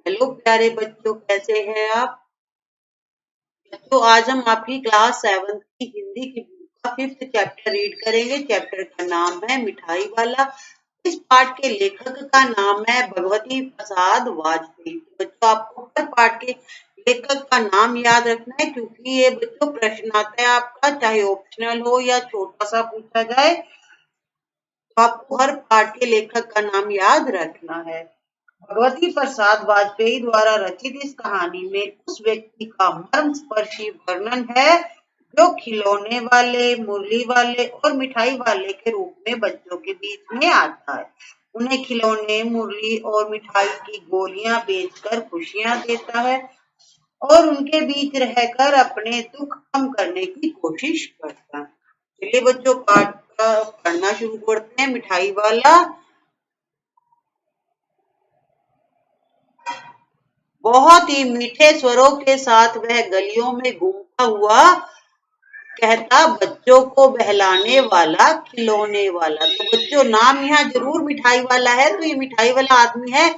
Hello प्यारे बच्चों, कैसे हैं आप? बच्चों, आज हम आपकी क्लास 7 की हिंदी की बुक का 5th चैप्टर रीड करेंगे। चैप्टर का नाम है मिठाई वाला। इस पाठ के लेखक का नाम है भगवती प्रसाद वाजपेयी। तो बच्चों, आपको हर पाठ के लेखक का नाम याद रखना है, क्योंकि ये बच्चों प्रश्न आता है आपका, चाहे ऑप्शनल हो या छोटा सा पूछा जाए, तो आपको हर पाठ के लेखक का नाम याद रखना है। भगवती प्रसाद वाजपेयी द्वारा रचित इस कहानी में उस व्यक्ति का मर्मस्पर्शी वर्णन है जो खिलौने वाले, मुरली वाले और मिठाई वाले के रूप में बच्चों के बीच में आता है। उन्हें खिलौने, मुरली और मिठाई की गोलियां बेचकर खुशियां देता है और उनके बीच रहकर अपने दुख कम करने की कोशिश करता है। चलिए बच्चों, पाठ का पढ़ना शुरू करते हैं। मिठाई वाला। बहुत ही मीठे स्वरों के साथ वह गलियों में घूमता हुआ कहता, बच्चों को बहलाने वाला, खिलौने वाला। तो बच्चों, नाम यहाँ जरूर मिठाई वाला है, तो ये मिठाई वाला आदमी है।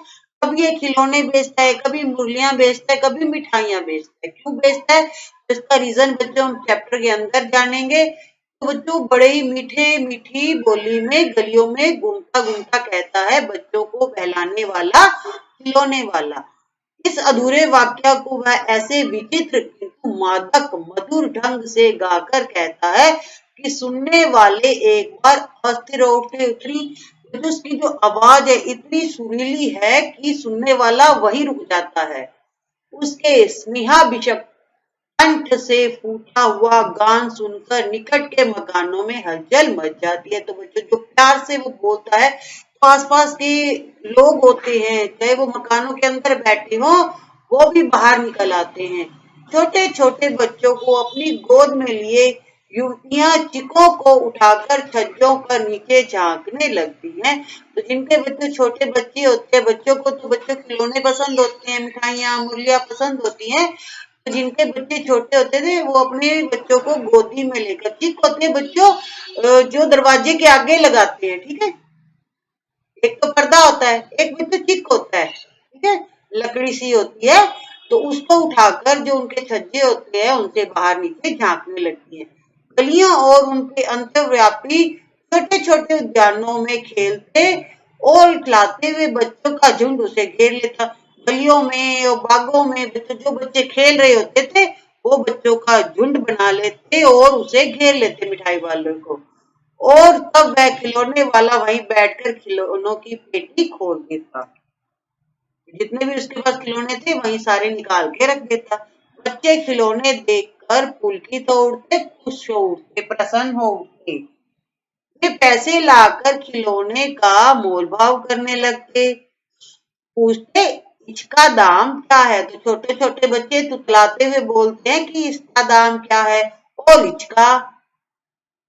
कभी ये खिलौने बेचता है, कभी मुरलियां बेचता है, कभी मिठाइयां बेचता है। क्यों बेचता है, तो इसका रीजन बच्चों हम चैप्टर के अंदर जानेंगे। तो बच्चों, बड़े ही मीठे मीठी बोली में गलियों में घूमता घूमता कहता है, बच्चों को बहलाने वाला, खिलौने वाला। इस अधूरे वाक्य को वह ऐसे विचित्र किंतु मादक मधुर ढंग से गाकर कहता है कि सुनने वाले एक बार अस्थिर हो उठे। तो उसकी जो आवाज है इतनी सुरीली है कि सुनने वाला वही रुक जाता है। उसके स्नेहा बिशप कंठ से फूटा हुआ गान सुनकर निकट के मकानों में हलचल मच जाती है। तो बच्चों, जो प्यार से वो बोलता है, तो आसपास के लोग होते हैं, चाहे वो मकानों के अंदर बैठे हो, वो भी बाहर निकल आते हैं। छोटे छोटे बच्चों को अपनी गोद में लिए युवतियां चिकों को उठाकर छज्जों पर नीचे झांकने लगती हैं। तो जिनके बच्चे छोटे बच्चे होते हैं, बच्चों को तो बच्चों खिलौने पसंद होते हैं, मिठाइयां, मुरलियां पसंद होती हैं। तो जिनके बच्चे छोटे होते थे, वो अपने बच्चों को गोदी में लेकर, चिक होते हैं बच्चों जो दरवाजे के आगे लगाते हैं, ठीक है। एक तो पर्दा होता है, एक बच्चों चिक होता है, ठीक है, लकड़ी सी होती है। तो उसको उठाकर जो उनके छज्जे होते हैं, उनसे बाहर नीचे झांकने लगती है। गलियां और उनके अंतर्व्यापी छोटे छोटे उद्यानों में खेलते और इतलाते हुए बच्चों का झुंड उसे घेर लेता। गलियों में और बागों में बच्चे, जो बच्चे खेल रहे होते थे, वो बच्चों का झुंड बना लेते और उसे घेर लेते, मिठाई वाले को। और तब वह खिलौने वाला वहीं बैठकर खिलौनों की पेटी खोल देता। जितने भी उसके पास खिलौने थे, वहीं सारे निकाल के रख देता। बच्चे खिलौने देखकर पुलकित हो उठते, खुश हो उठते, प्रसन्न हो उठते। वे पैसे लाकर खिलौने का मोल भाव करने लगते। पूछते, इसका दाम क्या है? तो छोटे छोटे बच्चे तुतलाते हुए बोलते हैं कि इसका दाम क्या है? और इसका,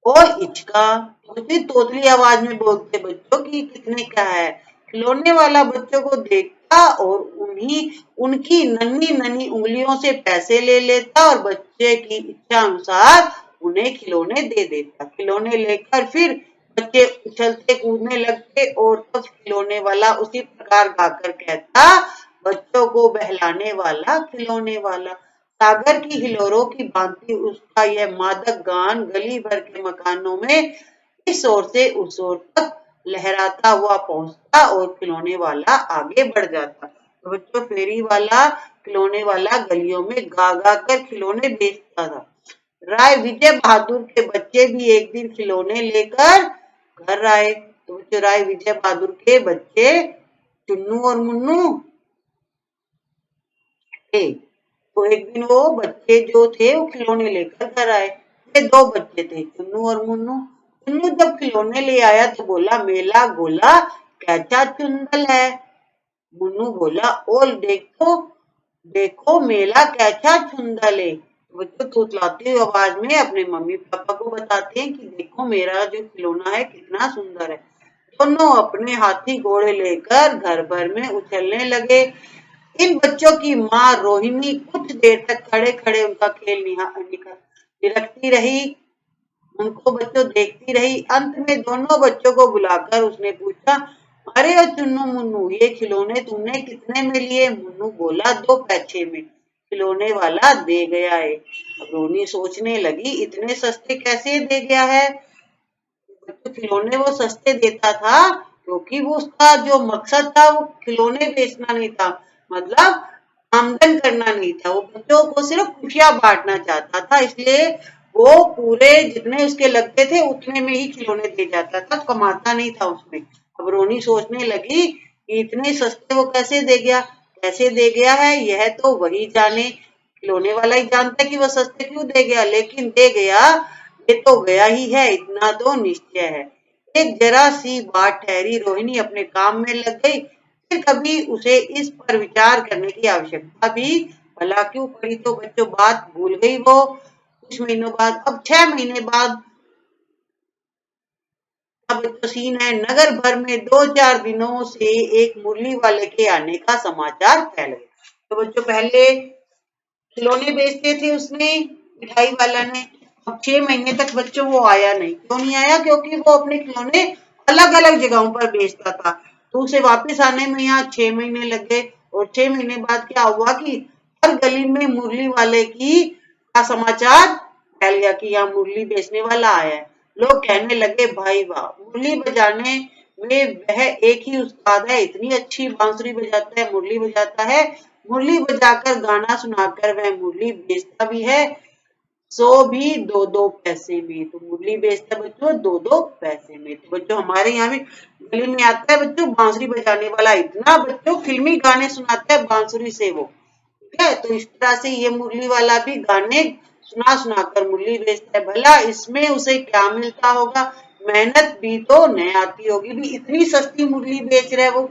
और इचका। उसी तोतली आवाज में बोलते बच्चों की कितने का है। खिलौने वाला बच्चों को देखता और उन्हीं उनकी नन्ही नन्ही उंगलियों से पैसे ले लेता और बच्चे की इच्छा अनुसार उन्हें खिलौने दे देता। खिलौने लेकर फिर बच्चे उछलते कूदने लगते और तब खिलौने वाला उसी प्रकार गाकर कहता, बच्चों को बहलाने वाला, खिलौने वाला। सागर की हिलोरों की भांति उसका यह मादक गान गली भर के मकानों में इस ओर से उस ओर तक लहराता हुआ पहुंचता और खिलौने वाला आगे बढ़ जाता। तो बच्चों, फेरी वाला, खिलौने वाला गलियों में गा गा कर खिलौने बेचता था। राय विजय बहादुर के बच्चे भी एक दिन खिलौने लेकर घर आए। तो बच्चों, राय विजय बहादुर के बच्चे चुन्नू और मुन्नू थे। तो एक दिन वो बच्चे जो थे, वो खिलौने लेकर घर आए। वे दो बच्चे थे, चुन्नू और मुन्नू। चुन्नू जब खिलौने ले आया तो बोला, मेला गोला कैसा चुंदल है। मुन्नू बोला, ओल देखो देखो मेला कैसा चुंदल है। बच्चों तुतलाती हुई आवाज में अपने मम्मी पापा को बताते हैं कि देखो मेरा जो खिलौना है कितना सुंदर है। दोनों अपने हाथी घोड़े लेकर घर भर में उछलने लगे। इन बच्चों की माँ रोहिणी कुछ देर तक खड़े खड़े उनका खेल निरखती रही, उनको बच्चों देखती रही। अंत में दोनों बच्चों को बुलाकर उसने पूछा, अरे ओ चुन्नू मुन्नू, ये खिलौने तुमने कितने में लिए? मुन्नू बोला 2 पैसे में। खिलौने वाला दे गया है। अब रोनी सोचने लगी, इतने सस्ते कैसे दे गया है? तो खिलौने वो सस्ते देता था क्योंकि वो उसका जो मकसद था वो खिलौने बेचना नहीं था, मतलब आमदन करना नहीं था। वो बच्चों को सिर्फ खुशियां बांटना चाहता था, इसलिए वो पूरे जितने उसके लगते थे उतने में ही खिलौने दे जाता था, कमाता नहीं था उसमें। अब रोनी सोचने लगी कि इतने सस्ते वो कैसे दे गया, कैसे दे गया है यह तो वही जाने। खिलौने वाला ही जानता है कि वो सस्ते क्यों दे गया, लेकिन दे गया, ये तो गया ही है, इतना तो निश्चय है। एक जरा सी बात ठहरी, रोहिणी अपने काम में लग गई। फिर कभी उसे इस पर विचार करने की आवश्यकता भी भला क्यों पड़ी, तो बच्चों बात भूल गई वो। कुछ महीनों बाद, अब 6 महीने बाद, अब तो सीन है, नगर भर में 2-4 दिनों से एक मुरली वाले के आने का समाचार फैल गया। तो बच्चों पहले खिलौने बेचते थे उसने, मिठाई वाला ने। अब 6 महीने तक बच्चों वो आया नहीं। क्यों नहीं आया? क्योंकि वो अपने खिलौने अलग अलग जगहों पर बेचता था, तो उसे वापस आने में यहाँ 6 महीने लग गए। और 6 महीने बाद क्या हुआ कि हर गली में मुरली वाले की का समाचार फैल गया कि यहाँ मुरली बेचने वाला आया है। लोग कहने लगे, भाई वाह, मुरली बजाने में वह एक ही उस्ताद है, इतनी अच्छी बांसुरी बजाता है, मुरली बजाता है, मुरली बजाकर गाना सुनाकर वह मुरली बेचता भी है, सो भी 2-2 पैसे में। तो मुरली बेचता है बच्चों 2-2 पैसे में। तो बच्चों हमारे यहाँ भी गली में आता है बच्चों बांसुरी बजाने वाला, इतना बच्चों फिल्मी गाने सुनाता है बांसुरी से वो, ठीक है। तो इस तरह से ये मुरली वाला भी गाने सुना सुनाकर मुरली बेचता है। भला इसमें उसे क्या मिलता होगा? मेहनत भी तो नहीं आती होगी, भी इतनी सस्ती मुरली बेच रहा है वो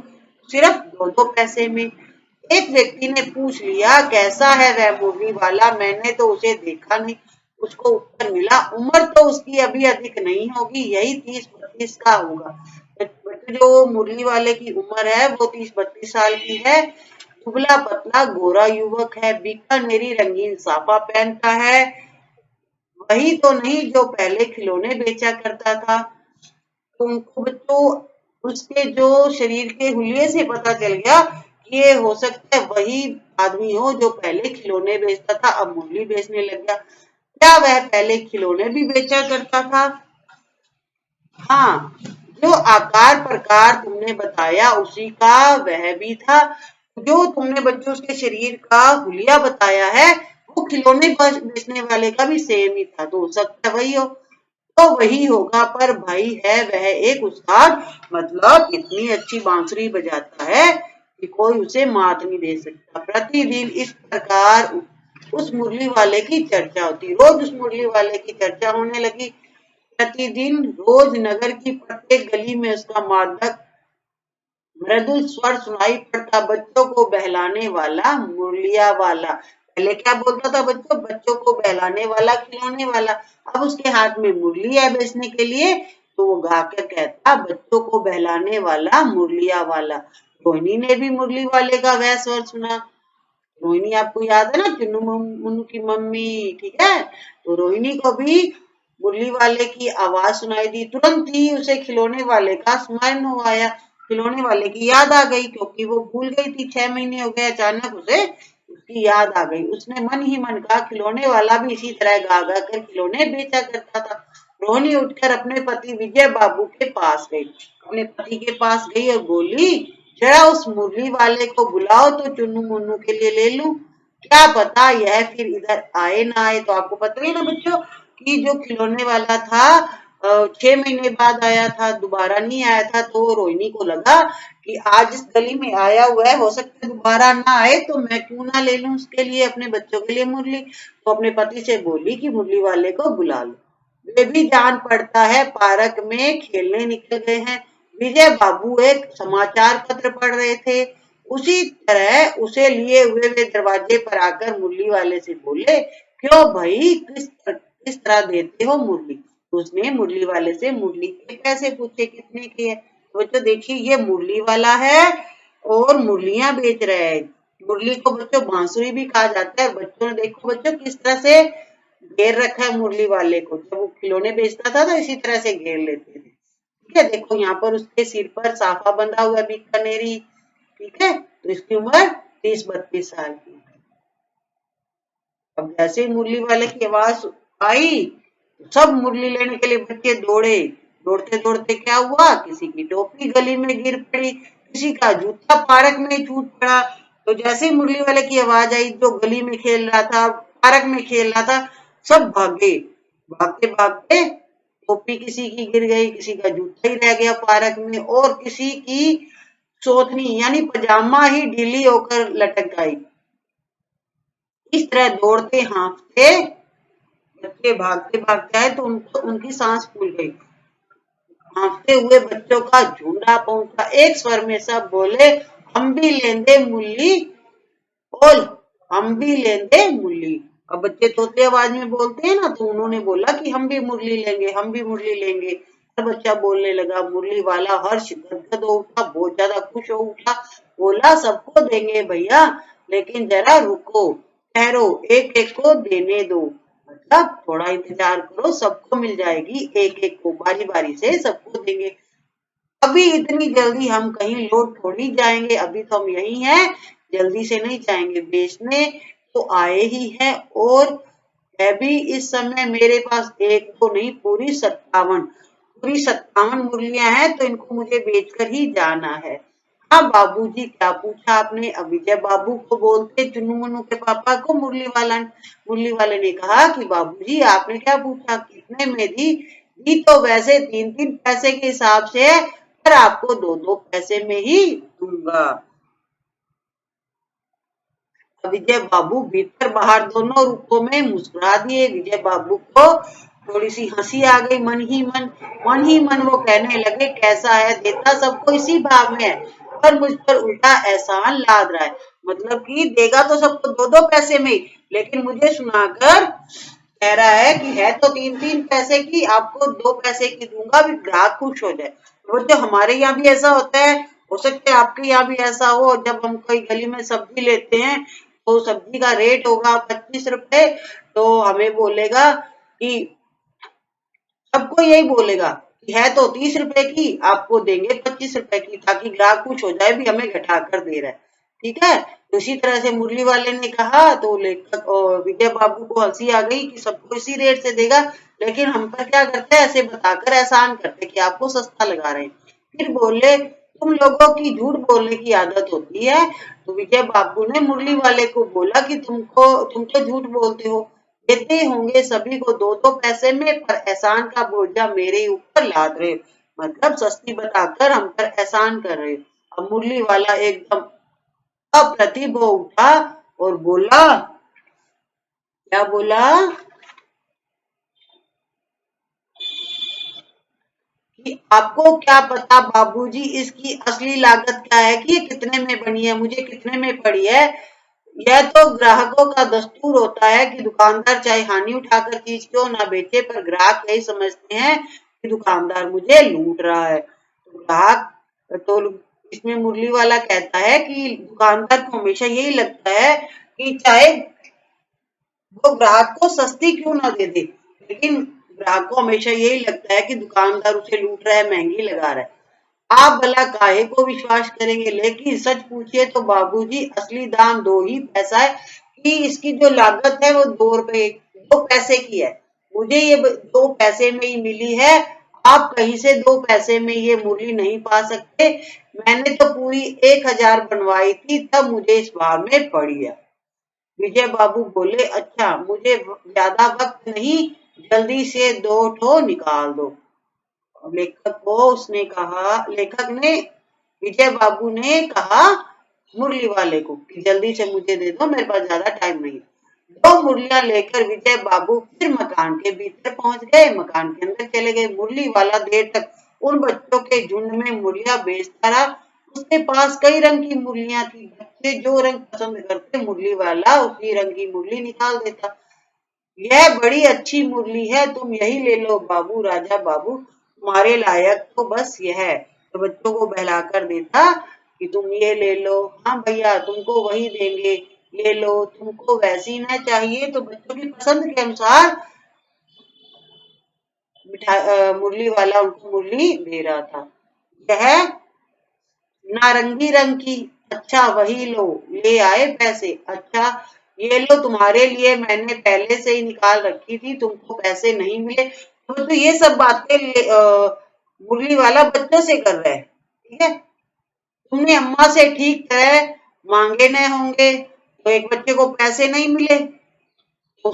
सिर्फ 2-2 पैसे में। एक व्यक्ति ने पूछ लिया, कैसा है वह मुरली वाला? मैंने तो उसे देखा नहीं। उसको उत्तर मिला, उम्र तो उसकी अभी अधिक नहीं होगी, यही 30-32 का होगा। बच्चे जो मुरली वाले की उम्र है वो 30-32 साल की है। दुबला पतला गोरा युवक है, बीकानेरी रंगीन साफा पहनता है, वही तो नहीं जो पहले खिलौने बेचा करता था। तो उनको बच्चों उसके जो शरीर के हुलिये से पता चल गया कि ये हो सकता है वही आदमी हो जो पहले खिलौने बेचता था, अब मुरली बेचने लग गया। क्या वह पहले खिलौने भी बेचा करता था? हाँ, जो आकार प्रकार तुमने बताया उसी का वह भी था। जो तुमने बच्चों उसके शरीर का हुलिया बताया है वो खिलौने बेचने वाले का भी सेम ही था, तो हो सकता है वही हो। तो वही होगा, पर भाई है वह एक उस्ताद, मतलब इतनी अच्छी बांसुरी बजाता है कि कोई उसे मात नहीं दे सकता। प्रतिदिन इस प्रकार उस मुरली वाले की चर्चा होती, रोज उस मुरली वाले की चर्चा होने लगी। प्रतिदिन रोज नगर की प्रत्येक गली में उसका मादक मृदुल स्वर सुनाई पड़ता, बच्चों को बहलाने वाला मुरलिया वाला। पहले क्या बोलता था बच्चों? बच्चों को बहलाने वाला, खिलौने वाला। अब उसके हाथ में मुरली है बेचने के लिए, तो वो गाकर कहता, बच्चों को बहलाने वाला मुरलिया वाला। रोहिणी ने भी मुरली वाले का वह स्वर सुना। रोहिणी आपको याद है ना, चुन्नू मुन्नू की मम्मी, ठीक है। तो रोहिणी को भी मुरली वाले की आवाज सुनाई दी। तुरंत ही उसे खिलौने वाले का स्मरण हो आया, खिलौने वाले की याद आ गई, क्योंकि वो भूल गई थी। 6 महीने हो गए, अचानक उसे उसकी याद आ गई। उसने मन ही मन कहा, खिलौने वाला भी इसी तरह गा गा कर खिलौने बेचा करता था। रोहिणी उठकर अपने पति विजय बाबू के पास गई, अपने पति के पास गई और बोली, जरा उस मुरली वाले को बुलाओ तो चुन्नू मुन्नू के लिए ले लूं। क्या पता यह फिर इधर आए ना आए। तो आपको पता ही ना बच्चों कि जो खिलौने वाला था 6 महीने बाद आया था, दोबारा नहीं आया था। तो रोहिणी को लगा कि आज इस गली में आया हुआ है, हो सकता है दोबारा ना आए, तो मैं क्यों ना ले लूं उसके लिए, अपने बच्चों के लिए मुरली। तो अपने पति से बोली कि मुरली वाले को बुला लो। वे भी जान पड़ता है पार्क में खेलने निकल गए हैं। विजय बाबू एक समाचार पत्र पढ़ रहे थे। उसी तरह उसे लिए हुए वे दरवाजे पर आकर मुरली वाले से बोले, क्यों भाई, किस तरह देते हो मुरली? उसने मुरली वाले से मुरली के पैसे पूछे, कितने के है? तो देखिए ये मुरली वाला है और मुरलियां बेच रहा है। मुरली को बच्चों बांसुरी भी कहा जाता है। बच्चों ने देखो बच्चों किस तरह से घेर रखा है मुरली वाले को, जब वो खिलौने बेचता था तो इसी तरह से घेर लेते थे। ठीक है, देखो यहाँ पर उसके सिर पर साफा बंधा हुआ है बीकानेरी। ठीक है, तो इसकी उम्र 30-32 साल की। अब जैसे ही मुरली वाले की आवाज आई, सब मुरली लेने के लिए बच्चे दौड़े। दौड़ते दौड़ते क्या हुआ, किसी की टोपी गली में गिर पड़ी, किसी का जूता पार्क में टूट पड़ा। तो जैसे ही मुरली वाले की आवाज आई, जो गली में खेल रहा था, पार्क में खेल रहा था, सब भागे। भागते भागते टोपी किसी की गिर गई, किसी का जूता ही रह गया पार्क में, और किसी की चोथनी यानी पजामा ही ढीली होकर लटक गई। इस तरह दौड़ते हाँफते बच्चे भागते भागते आए, तो उनको उनकी सांस फूल गई। हाँफते हुए बच्चों का झुंडा पहुंचा, एक स्वर में सब बोले, हम भी लेंदे मुल्ली, बोल, हम भी लेंदे मुरली। अब बच्चे तोते आवाज में बोलते हैं ना, तो उन्होंने बोला कि हम भी मुरली लेंगे, हम भी मुरली लेंगे। हर बच्चा बोलने लगा। मुरली वाला हर्ष गदगद हो उठा, बहुत ज्यादा खुश हो उठा। बोला, सबको देंगे भैया, लेकिन जरा रुको, ठहरो, एक एक को देने दो। मतलब थोड़ा इंतजार करो, सबको मिल जाएगी, एक एक को बारी बारी से सबको देंगे। अभी इतनी जल्दी हम कहीं लौट थोड़ी जाएंगे, अभी तो हम यही हैं, जल्दी से नहीं जाएंगे, बेचने तो आए ही हैं। और है भी इस समय मेरे पास एक तो नहीं, पूरी 57 मुरलियां हैं, तो इनको मुझे बेचकर ही जाना है। हाँ बाबूजी, क्या पूछा आपने? अब विजय बाबू को बोलते चुन्नू मुन्नू के पापा को मुरली वाले ने कहा कि बाबूजी आपने क्या पूछा, कितने में दी? दी तो वैसे 3-3 पैसे के हिसाब से है, पर आपको 2-2 पैसे में ही दूंगा। विजय बाबू भीतर बाहर दोनों रूपों में मुस्कुरा दिए। विजय बाबू को थोड़ी सी हंसी आ गई, मन ही मन वो कहने लगे, कैसा है, देता सबको इसी भाव में है, पर मुझ पर उल्टा एहसान लाद रहा है। मतलब कि देगा तो सबको 2-2 पैसे में, लेकिन मुझे सुनाकर कह रहा है कि है तो 3-3 पैसे की, आपको 2 पैसे की दूंगा, भी ग्राहक खुश हो जाए। वो जो हमारे यहाँ भी ऐसा होता है, हो सकता है आपके यहाँ भी ऐसा हो, जब हम कोई गली में सब्जी लेते हैं, तो सब्जी का रेट होगा 25 रुपए, तो हमें बोलेगा कि सबको यही बोलेगा कि है तो 30 रुपए की, आपको देंगे 25 रुपए की, ताकि ग्राहक खुश हो जाए भी हमें घटा कर दे रहा है। ठीक है, तो इसी तरह से मुरली वाले ने कहा, तो लेखक और विजय बाबू को हंसी आ गई कि सबको इसी रेट से देगा, लेकिन हम पर क्या करते हैं, ऐसे बताकर एहसान करते कि आपको सस्ता लगा रहे हैं। फिर बोले, तुम लोगों की झूठ बोलने की आदत होती है। तो विजय बाबू ने मुरली वाले को बोला कि तुम तो झूठ बोलते हो, देते होंगे सभी को 2-2 पैसे में, पर एहसान का बोझा मेरे ऊपर लाद रहे हो, मतलब सस्ती बताकर हम पर एहसान कर रहे हो। अब मुरली वाला एकदम अप्रतिभ हो उठा और बोला, क्या बोला कि आपको क्या पता बाबूजी, इसकी असली लागत क्या है, कि ये कितने में बनी है, मुझे कितने में पड़ी है। यह तो ग्राहकों का दस्तूर होता है कि दुकानदार चाहे हानि उठाकर चीज क्यों ना बेचे, पर ग्राहक यही समझते हैं कि दुकानदार मुझे लूट रहा है। तो ग्राहक तो इसमें मुरली वाला कहता है कि दुकानदार को हमेशा यही लगता है कि चाहे वो ग्राहक को सस्ती क्यों ना दे दे, लेकिन ग्राहक को हमेशा यही लगता है कि दुकानदार उसे लूट रहा है, महंगी लगा रहा है। आप भला काहे को विश्वास करेंगे, लेकिन सच पूछिए तो बाबूजी, असली दाम 2 ही पैसा है, कि इसकी जो लागत है वो 2 पैसे की है। मुझे ये 2 पैसे में ही मिली है, आप कहीं से 2 पैसे में ये मुरली नहीं पा सकते। मैंने तो पूरी 1000 बनवाई थी, तब मुझे इस भाव में पड़ी है। विजय बाबू बोले, अच्छा, मुझे ज्यादा वक्त नहीं, जल्दी से 2 ठो निकाल दो। लेखक ने विजय बाबू ने कहा मुरली वाले को कि जल्दी से मुझे दे दो, मेरे पास ज्यादा टाइम नहीं। 2 मुरलियां लेकर विजय बाबू फिर मकान के भीतर पहुंच गए, मकान के अंदर चले गए। मुरली वाला देर तक उन बच्चों के झुंड में मुरलियां बेचता रहा। उसके पास कई रंग की मुरलियां थी, बच्चे जो रंग पसंद करते मुरली वाला उसी रंग की मुरली निकाल देता। यह बड़ी अच्छी मुरली है, तुम यही ले लो बाबू, राजा बाबू, तुम्हारे लायक तो बस यह है। तो बच्चों को बहलाकर देता कि तुम ये ले लो, हाँ भैया तुमको वही देंगे, ले लो, तुमको वैसी ना चाहिए, तो बच्चों की पसंद के अनुसार मुरली वाला उनको मुरली दे रहा था। यह नारंगी रंग की, अच्छा वही लो, ले आए पैसे, अच्छा ये लो तुम्हारे लिए मैंने पहले से ही निकाल रखी थी, तुमको पैसे नहीं मिले। तो ये सब बातें मुरली वाला बच्चों से कर रहा है, ठीक है। तुमने अम्मा से ठीक तरह मांगे न होंगे, तो एक बच्चे को पैसे नहीं मिले। तो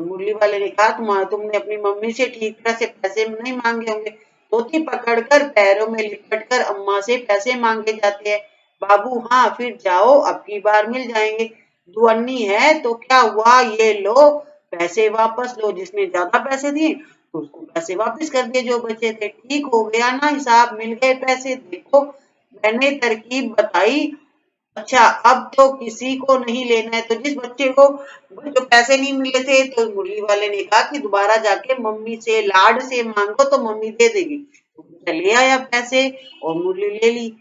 मुरली वाले ने कहा तुमने अपनी मम्मी से ठीक तरह से पैसे नहीं मांगे होंगे। धोती पकड़कर पैरों में लिपट कर अम्मा से पैसे मांगे जाते हैं। बाबू हाँ फिर जाओ, अब की बार मिल जाएंगे। दुअन्नी है तो क्या हुआ, ये लो पैसे वापस लो। जिसने ज्यादा पैसे दिए तो उसको पैसे वापस कर दिए, जो बचे थे। ठीक हो गया ना हिसाब, मिल गए पैसे। देखो मैंने तरकीब बताई। अच्छा अब तो किसी को नहीं लेना है। तो जिस बच्चे को जो पैसे नहीं मिले थे, तो मुरली वाले ने कहा कि दोबारा जाके मम्मी से लाड से मांगो तो मम्मी दे देगी। तो ले आया पैसे और मुरली ले ली।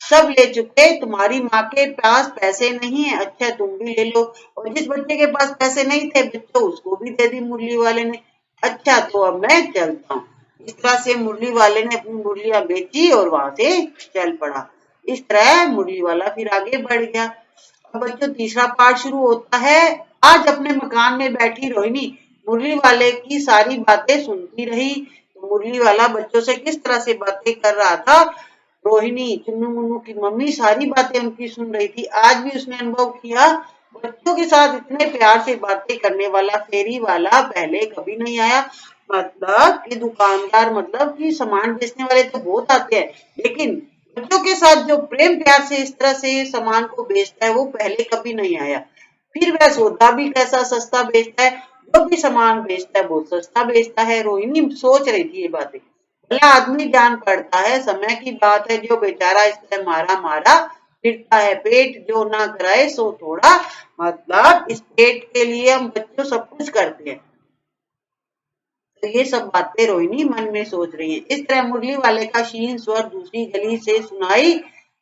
सब ले चुके, तुम्हारी माँ के पास पैसे नहीं है, अच्छा तुम भी ले लो। और जिस बच्चे के पास पैसे नहीं थे बच्चों, उसको भी दे दी मुरली वाले ने। अच्छा तो अब मैं चलता हूँ। इस तरह से मुरली वाले ने अपनी मुरलियां बेची और वहां से चल पड़ा। इस तरह मुरली वाला फिर आगे बढ़ गया। अब बच्चों तीसरा पार्ट शुरू होता है। आज अपने मकान में बैठी रोहिणी मुरली वाले की सारी बातें सुनती रही। तो मुरली वाला बच्चों से किस तरह से बातें कर रहा था। रोहिणी चुन्नू मुन्नू की मम्मी सारी बातें उनकी सुन रही थी। आज भी उसने अनुभव किया, बच्चों के साथ इतने प्यार से बातें करने वाला फेरी वाला पहले कभी नहीं आया। मतलब कि दुकानदार, मतलब कि सामान बेचने वाले तो बहुत आते हैं, लेकिन बच्चों के साथ जो प्रेम प्यार से इस तरह से सामान को बेचता है वो पहले कभी नहीं आया। फिर वह सौदा भी कैसा सस्ता बेचता है, जो भी सामान बेचता है बहुत सस्ता बेचता है। रोहिणी सोच रही थी ये बातें। भला आदमी जान पड़ता है, समय की बात है, जो बेचारा इस तरह मारा मारा फिरता है। पेट जो ना कराए सो थोड़ा, मतलब इस पेट के लिए हम बच्चों सब कुछ करते हैं। तो ये सब बातें रोहिणी मन में सोच रही है। इस तरह मुरली वाले का क्षीण स्वर दूसरी गली से सुनाई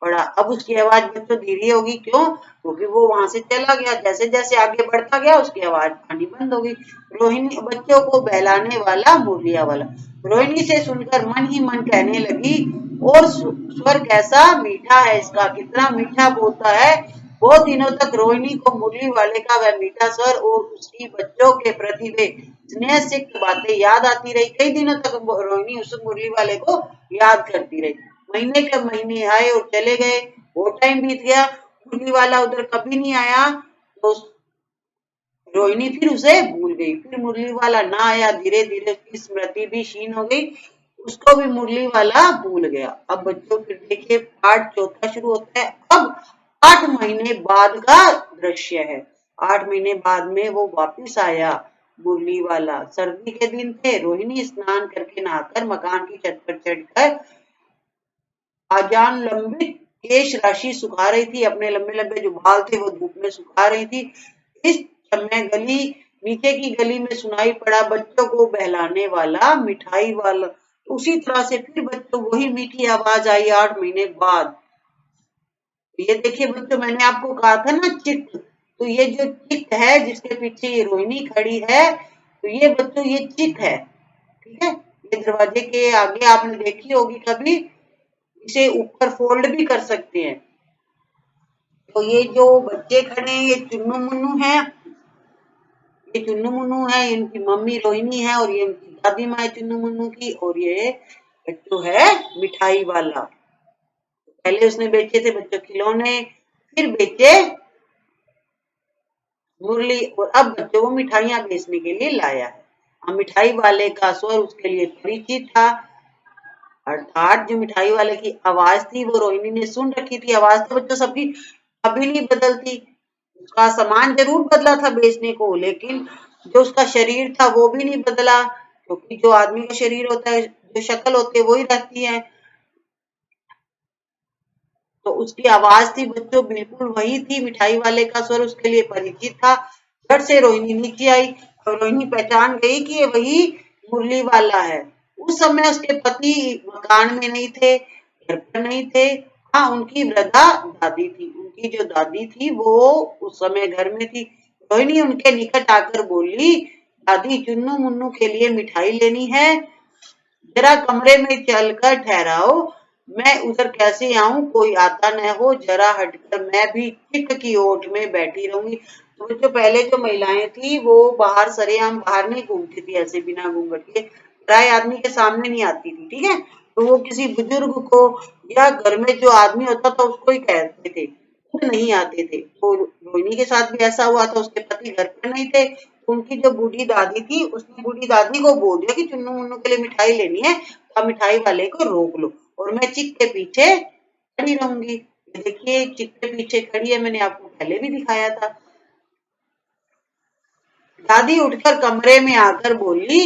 पड़ा। अब उसकी आवाज बच्चों धीरे होगी, क्यों? क्योंकि वो वहां से चला गया। जैसे जैसे आगे बढ़ता गया उसकी आवाज आनी बंद हो गई। रोहिणी बच्चों को बहलाने वाला मुरलिया वाला। रोहिणी से सुनकर मन ही मन कहने लगी, और स्वर कैसा मीठा है इसका, कितना मीठा बोलता है। बहुत दिनों तक रोहिणी को मुरली वाले का वह मीठा स्वर और उसकी बच्चों के प्रति वे स्नेह सिक्त बातें याद आती रही। कई दिनों तक रोहिणी उस मुरली वाले को याद करती रही। महीने के महीने आए और चले गए, बहुत टाइम बीत गया, मुरली वाला उधर कभी नहीं आया। तो रोहिणी फिर उसे भूल गई। फिर मुरली वाला ना आया, धीरे धीरे उसकी स्मृति भी क्षीण हो गई, उसको भी मुरली वाला भूल गया। अब बच्चों फिर देखिए पार्ट चौथा शुरू होता है। अब 8 महीने बाद का दृश्य है। 8 महीने बाद में वो वापिस आया मुरली वाला। सर्दी के दिन थे। रोहिणी स्नान करके नहाकर मकान की छत पर चढ़कर आजान लंबित केश राशि सुखा रही थी। अपने लंबे लंबे जो बाल थे वो धूप में सुखा रही थी। इस समय नीचे की गली में सुनाई पड़ा बच्चों को बहलाने वाला मिठाई वाला। उसी तरह से फिर बच्चों वही मीठी आवाज आई 8 महीने बाद। ये देखिए बच्चों, मैंने आपको कहा था ना चिक, तो ये जो चिक है जिसके पीछे ये रोहिणी खड़ी है, तो ये बच्चों ये चिक है, ठीक है। ये दरवाजे के आगे आपने देखी होगी कभी, इसे ऊपर फोल्ड भी कर सकते हैं। तो ये जो बच्चे खड़े हैं ये चुन्नू मुन्नू है, ये चुन्नू मुन्नू है, इनकी मम्मी रोहिणी है और ये उनकी दादी माँ है चुन्नू मुन्नू की। और ये बच्चों है मिठाई वाला। पहले उसने बेचे थे बच्चों खिलौने, फिर बेचे मुरली, और अब बच्चों को मिठाइयां बेचने के लिए लाया है। मिठाई वाले का स्वर उसके लिए परिचित था, अर्थात जो मिठाई वाले की आवाज थी वो रोहिणी ने सुन रखी थी। आवाज तो बच्चों सबकी कभी नहीं बदलती। उसका सामान जरूर बदला था बेचने को, लेकिन जो उसका शरीर था वो भी नहीं बदला, क्योंकि जो आदमी का शरीर होता है, जो शक्ल होती है वही रहती है। तो उसकी आवाज थी बच्चों बिल्कुल वही थी। मिठाई वाले का स्वर उसके लिए परिचित था। झट से रोहिणी नीचे आई और रोहिणी पहचान गई कि ये वही मुरली वाला है। उस समय उसके पति मकान में नहीं थे, घर पर नहीं थे। हाँ, उनकी वृद्धा दादी थी। उनकी जो दादी थी वो उस समय घर में थी। रोहिणी उनके निकट आकर बोली, दादी चुन्नू मुन्नू के लिए मिठाई लेनी है। जरा कमरे में चलकर ठहराओ, मैं उधर कैसे आऊं, कोई आता न हो, जरा हटकर मैं भी चिक की ओट में बैठी रहूंगी। तो जो पहले जो महिलाएं थी वो बाहर सरेआम बाहर नहीं घूमती थी, ऐसे बिना घूंघट के पराये आदमी के सामने नहीं आती थी, ठीक है। तो वो किसी बुजुर्ग को या घर में जो आदमी होता था उसको ही कहते थे, खुद नहीं आते थे। तो रोहिणी के साथ भी ऐसा हुआ था, उसके पति घर पर नहीं थे, तो उनकी जो बूढ़ी दादी थी उसने बूढ़ी दादी को बोल दिया कि चुन्नू मुन्नू के लिए मिठाई लेनी है तो आप मिठाई वाले को रोक लो और मैं चिक के पीछे खड़ी रहूंगी। ये देखिए चिक के पीछे खड़ी है, मैंने आपको पहले भी दिखाया था। दादी उठकर कमरे में आकर बोली,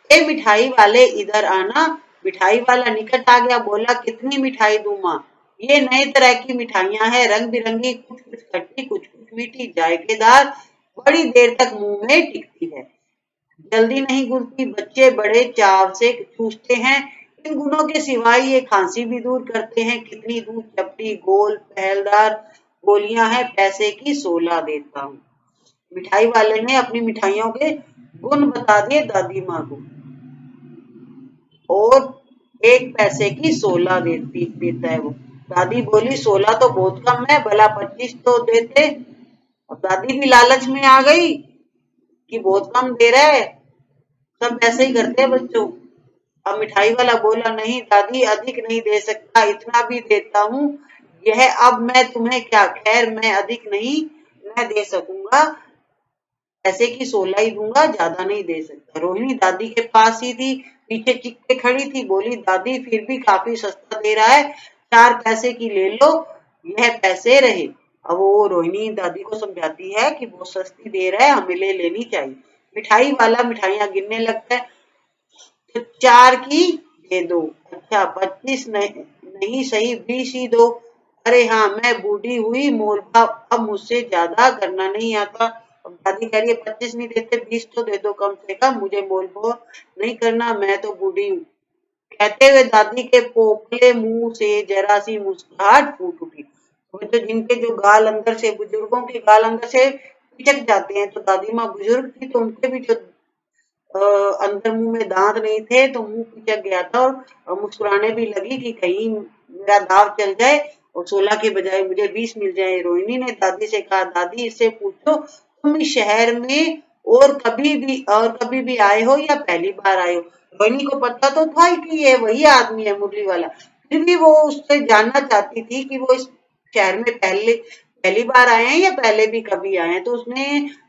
ए मिठाई वाले इधर आना। मिठाई वाला निकट आ गया, बोला कितनी मिठाई दूं माँ? ये नए तरह की मिठाइयां हैं, रंग बिरंगी, कुछ कुछ खट्टी कुछ कुछ मीठी, जायकेदार, बड़ी देर तक मुंह में टिकती है, जल्दी नहीं घुलती, बच्चे बड़े चाव से चूसते हैं। इन गुणों के सिवाय ये खांसी भी दूर करते हैं। कितनी दूध चपटी गोल पहलदार गोलियां हैं, पैसे की 16 देता हूँ। मिठाई वाले ने अपनी मिठाइयों के गुण बता दिए दादी माँ को, और 1 पैसे की 16 देता है वो। दादी बोली 16 तो बहुत कम है, भला 25 तो देते। अब दादी भी लालच में आ गई कि बहुत कम दे रहा है, सब ऐसे ही करते हैं बच्चों। अब मिठाई वाला बोला, नहीं दादी अधिक नहीं दे सकता, इतना भी देता हूँ। यह अब मैं तुम्हें क्या, खैर मैं अधिक नहीं मैं दे सकूंगा, पैसे की 16 ही दूंगा, ज्यादा नहीं दे सकता। रोहिणी दादी के पास ही थी, पीछे चिक के खड़ी थी, बोली दादी फिर भी काफी सस्ता दे रहा है, 4 पैसे की ले लो, यह पैसे रहे। अब वो रोहिणी दादी को समझाती है कि वो सस्ती दे रहा है, हमें ले लेनी चाहिए। मिठाई वाला मिठाइयां गिनने लगता है, तो 4 की दे दो, अच्छा 25 नहीं सही 20 ही दो। अरे हाँ मैं बूढ़ी हुई, मोल भाव अब मुझसे ज्यादा करना नहीं आता। अब दादी कह रही है 25 नहीं देते, 20 तो दे दो कम से कम, मुझे मोल भाव नहीं करना, मैं तो बूढ़ी हूँ। कहते हुए दादी के पोपले मुंह से जरा सी मुस्कुराहट फूट उठी। वो तो जिनके जो गाल अंदर से, बुजुर्गों के गाल अंदर से पिचक जाते हैं, तो दादी माँ बुजुर्ग थी तो उनके भी जो अंदर मुंह में दांत नहीं थे तो मुंह पिचक गया था, और मुस्कुराने भी लगी कि कहीं मेरा दाव चल जाए और 16 के बजाय मुझे 20 मिल जाए। रोहिणी ने दादी से कहा, दादी इससे पूछो तुम इस शहर में और कभी भी आए हो या पहली बार आए हो? रोहिणी को पता तो था कि ये वही आदमी है मुरली वाला, फिर भी वो उससे जानना चाहती थी कि वो इस शहर में पहले पहली बार आए हैं या पहले भी कभी आए हैं। तो उसने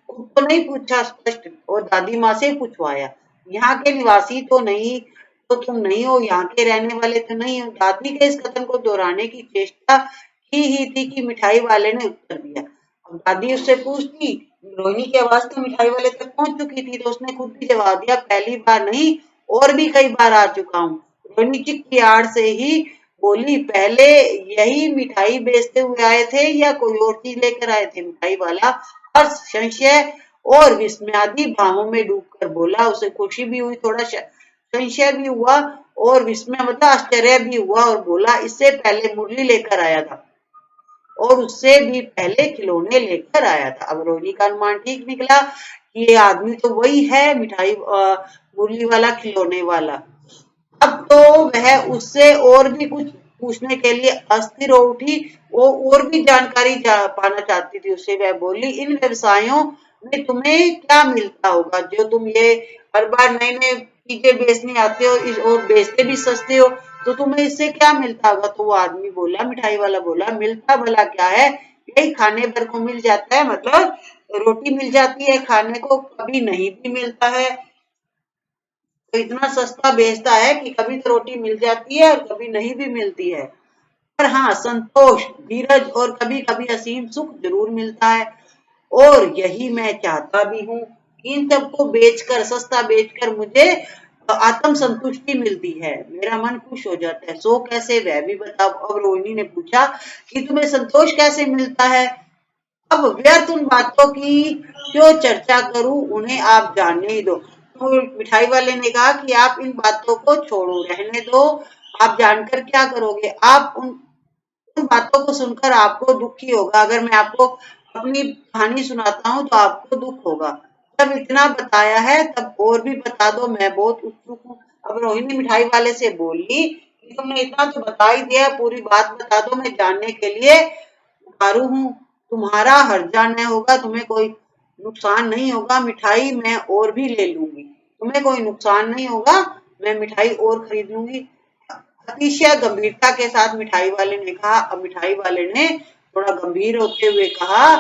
खुद तो नहीं पूछा स्पष्ट, और दादी माँ से पूछवाया, यहाँ के निवासी तो नहीं, तो तुम नहीं हो, यहाँ के रहने वाले तो नहीं हो? दादी के इस कथन को दोहराने की चेष्टा की ही थी कि मिठाई वाले ने उत्तर दिया। अब दादी उससे पूछती, रोहिणी की आवाज तो मिठाई वाले तक पहुंच चुकी थी, तो उसने खुद भी जवाब दिया, पहली बार नहीं और भी कई बार आ चुका हूँ। रोहिणी चिक की आड़ से ही बोली, पहले यही मिठाई बेचते हुए आए थे या कोई और चीज लेकर आए थे? मिठाई वाला हर्ष, संशय और विस्मयादि भावों में डूबकर बोला। उसे खुशी भी हुई, थोड़ा संशय भी हुआ और विस्मय मतलब आश्चर्य भी हुआ, और बोला इससे पहले मुरली लेकर आया था और उससे भी पहले खिलौने लेकर आया था। अब रोहिणी का अनुमान ठीक निकला कि ये आदमी तो वही है, मिठाई मुरली वाला, खिलौने वाला। अब तो वह उससे और भी कुछ पूछने के लिए अस्थिर हो उठी, वो और भी जानकारी पाना चाहती थी उससे। वह बोली, इन व्यवसायों में तुम्हें क्या मिलता होगा जो तुम ये हर बार नए नए चीजें बेचने आते हो और बेचते भी सस्ते हो, तो तुम्हें इससे क्या मिलता होगा? तो वो आदमी बोला, मिठाई वाला बोला, मिलता भला क्या है, यही खाने भर को मिल जाता है, मतलब रोटी मिल जाती है खाने को, कभी नहीं भी मिलता है, तो इतना सस्ता बेचता है कि कभी तो रोटी मिल जाती है और कभी नहीं भी मिलती है। पर हाँ संतोष, धीरज और कभी कभी असीम सुख जरूर मिलता है, और यही मैं चाहता भी हूँ। इन सबको बेचकर, सस्ता बेचकर मुझे आत्म संतुष्टि मिलती है, मेरा मन खुश हो जाता है। सो कैसे, वह भी बताओ। अब रोहिणी ने पूछा कि तुम्हें संतोष कैसे मिलता है? अब व्यर्थ उन बातों की क्यों चर्चा करूं, उन्हें आप जानने ही दो। तो मिठाई वाले ने कहा कि आप इन बातों को छोड़ो, रहने दो, आप जानकर क्या करोगे? आप उन बातों को सुनकर आपको दुख ही होगा। अगर मैं आपको अपनी कहानी सुनाता हूँ तो आपको दुख होगा। जब इतना बताया है तब और भी बता दो, मैं बहुत उत्सुक हूँ। अब रोहिणी मिठाई वाले से बोली कि तुमने इतना तो बता ही दिया, पूरी बात बता दो, मैं जानने के लिए उतारू हूँ। तुम्हारा हर्जा न होगा, तुम्हें कोई नुकसान नहीं होगा, मिठाई मैं और भी ले लूंगी, तुम्हें कोई नुकसान नहीं होगा, मैं मिठाई और खरीद लूंगी। अतिशय गंभीरता के साथ मिठाई वाले ने कहा। अब मिठाई वाले ने थोड़ा गंभीर होते हुए कहा,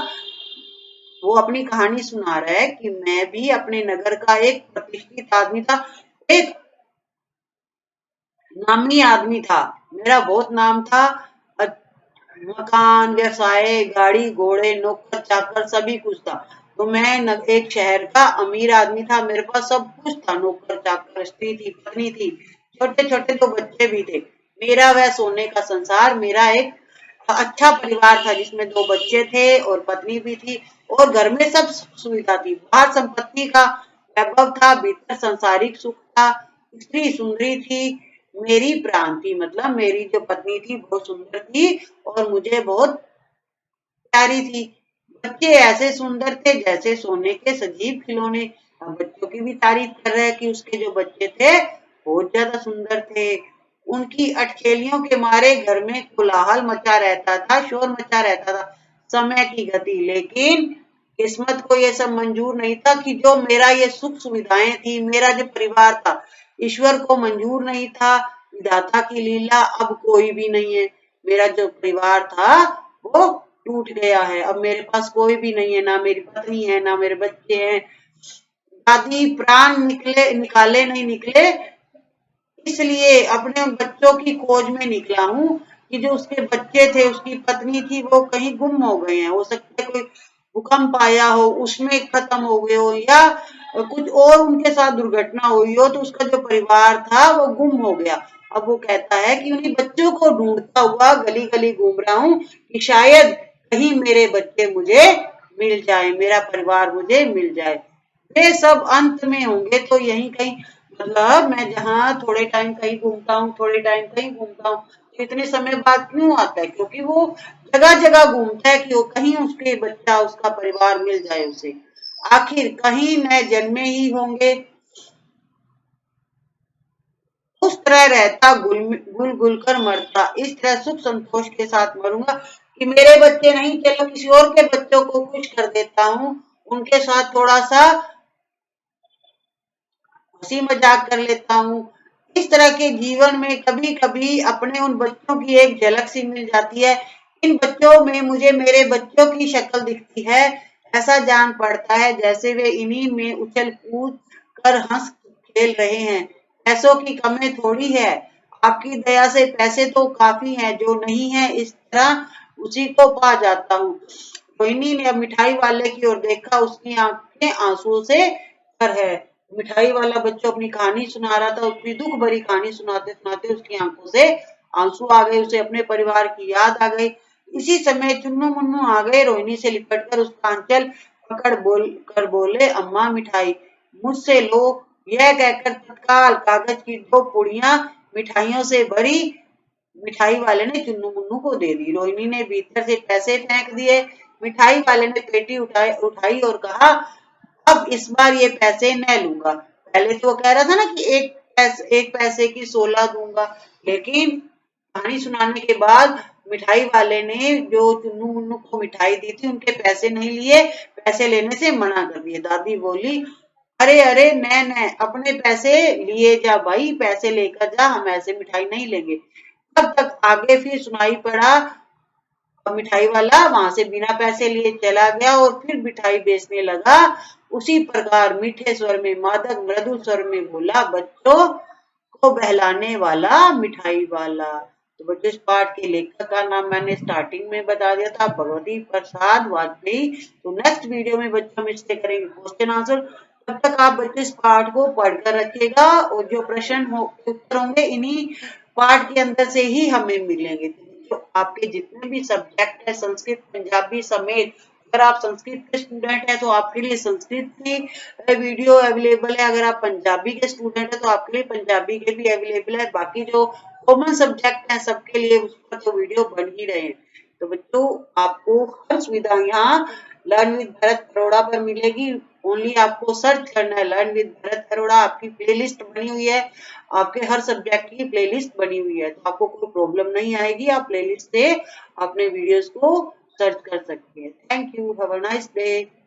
वो अपनी कहानी सुना रहा है कि मैं भी अपने नगर का एक प्रतिष्ठित आदमी था, एक नामी आदमी था, मेरा बहुत नाम था। मकान, व्यवसाय, गाड़ी घोड़े, नौकर चाकर सभी कुछ था। तो मैं एक शहर का अमीर आदमी था, मेरे पास सब कुछ था, नौकर चाकर, स्त्री थी, पत्नी थी, छोटे छोटे दो बच्चे भी थे। मेरा वह सोने का संसार, मेरा एक अच्छा परिवार था जिसमें दो बच्चे थे और पत्नी भी थी, और घर में सब सुविधा थी। बाहर संपत्ति का वैभव था, भीतर संसारिक सुख था। स्त्री सुंदरी थी, मेरी प्राण थी, मतलब मेरी जो पत्नी थी बहुत सुंदर थी और मुझे बहुत प्यारी थी। बच्चे ऐसे सुंदर थे जैसे सोने के सजीव खिलौने। हम बच्चों की भी तारीफ कर रहे हैं कि उसके जो बच्चे थे बहुत ज्यादा सुंदर थे। उनकी अटखेलियों के मारे घर में कोलाहल मचा रहता था, शोर मचा रहता था, समय की गति। लेकिन किस्मत को यह सब मंजूर नहीं था कि जो मेरा ये सुख सुविधाएं थी, मेरा जो परिवार था, ईश्वर को मंजूर नहीं था। विधाता की लीला, अब कोई भी नहीं है। मेरा जो परिवार था वो टूट गया है, अब मेरे पास कोई भी नहीं है, ना मेरी पत्नी है, ना मेरे बच्चे हैं। दादी प्राण निकाले नहीं निकले, इसलिए अपने उन बच्चों की खोज में निकला हूँ कि जो उसके बच्चे थे, उसकी पत्नी थी, वो कहीं गुम हो गए हैं। हो सकता है कोई भूकंप आया हो, उसमें खत्म हो गए हो, या कुछ और उनके साथ दुर्घटना हुई हो, तो उसका जो परिवार था वो गुम हो गया। अब वो कहता है कि उन्हीं बच्चों को ढूंढता हुआ गली गली घूम रहा हूँ कि शायद कहीं मेरे बच्चे मुझे मिल जाए, मेरा परिवार मुझे मिल जाए। वे सब अंत में होंगे तो यहीं कहीं, मतलब मैं जहाँ थोड़े टाइम कहीं घूमता हूँ, थोड़े टाइम कहीं घूमता हूँ, तो इतने समय बाद क्यों आता है? क्योंकि वो जगह जगह घूमता है कि वो कहीं उसके बच्चा, उसका परिवार मिल जाए उसे। आखिर कहीं न जन्मे ही होंगे। उस तरह रहता, घुल घुल कर मरता, इस तरह सुख संतोष के साथ मरूंगा कि मेरे बच्चे नहीं, चलो किसी और के बच्चों को खुश कर देता हूँ, उनके साथ थोड़ा सा हंसी मजाक कर लेता हूँ। इस तरह के जीवन में कभी कभी अपने उन बच्चों की एक झलक सी मिल जाती है। इन बच्चों में मुझे मेरे बच्चों की शक्ल दिखती है। ऐसा जान पड़ता है जैसे वे इन्हीं में उछल कूद कर हंस खेल रहे हैं। पैसों की कमी थोड़ी है, आपकी दया से पैसे तो काफी हैं, जो नहीं है इस तरह उसी को पा जाता हूँ। रोहिणी ने अब मिठाई वाले की ओर देखा, उसकी आंखें आंसुओं से भर है। मिठाई वाला बच्चों अपनी कहानी सुना रहा था, उसकी दुख भरी कहानी सुनाते सुनाते उसकी आंखों से आंसू आ गए, उसे अपने परिवार की याद आ गई। इसी समय चुन्नू मुन्नू आ गए, रोहिणी से लिपट कर उसका आंचल पकड़ बोले, अम्मा मिठाई मुझसे लो। यह कहकर तत्काल कागज की दो पुड़ियां मिठाइयों से भरी मिठाई वाले ने चुन्नू मुन्नू को दे दी। रोहिणी ने भीतर से पैसे फेंक दिए। मिठाई वाले ने पेटी उठाई और कहा, अब इस बार ये पैसे न लूंगा। पहले तो वो कह रहा था ना कि एक पैसे की 16 दूंगा, लेकिन कहानी सुनाने के बाद मिठाई वाले ने जो चुन्नू मुन्नू को मिठाई दी थी उनके पैसे नहीं लिए, पैसे लेने से मना कर दिए। दादी बोली, अरे अरे न न, अपने पैसे लिए जा भाई, पैसे लेकर जा, हम ऐसे मिठाई नहीं लेंगे। तब तक आगे फिर सुनाई पड़ा, मिठाई वाला वहां से बिना पैसे लिए चला गया और फिर मिठाई बेचने लगा। उसी प्रकार मीठे स्वर में, मादक मृदु स्वर में बोला, बच्चों को बहलाने वाला मिठाई वाला। तो बच्चों, इस पाठ के लेखक का नाम मैंने स्टार्टिंग में बता दिया था, भगवती प्रसाद वाजपेयी। तो नेक्स्ट वीडियो में बच्चों हम इससे करेंगे क्वेश्चन आंसर। तब तक आप बच्चों इस पाठ को पढ़कर रखिएगा, और जो प्रश्न उत्तर होंगे इन्हीं पाठ के अंदर से ही हमें मिलेंगे। तो आपके जितने भी सब्जेक्ट है, संस्कृत पंजाबी समेत, अगर आप संस्कृत के स्टूडेंट हैं तो आपके लिए संस्कृत की वीडियो अवेलेबल है, अगर आप पंजाबी के स्टूडेंट हैं तो आपके लिए पंजाबी के भी अवेलेबल है। बाकी जो कॉमन सब्जेक्ट हैं सबके लिए उस पर तो वीडियो बन ही रहे हैं। तो बच्चों, आपको हर सुविधा यहाँ लर्न विद भरत अरोड़ा पर मिलेगी। ओनली आपको सर्च करना है लर्न विद भरत अरोड़ा। आपकी प्लेलिस्ट बनी हुई है, आपके हर सब्जेक्ट की प्लेलिस्ट बनी हुई है, तो आपको कोई प्रॉब्लम नहीं आएगी। आप प्लेलिस्ट से अपने वीडियोस को सर्च कर सकते हैं। Thank you, have a nice day.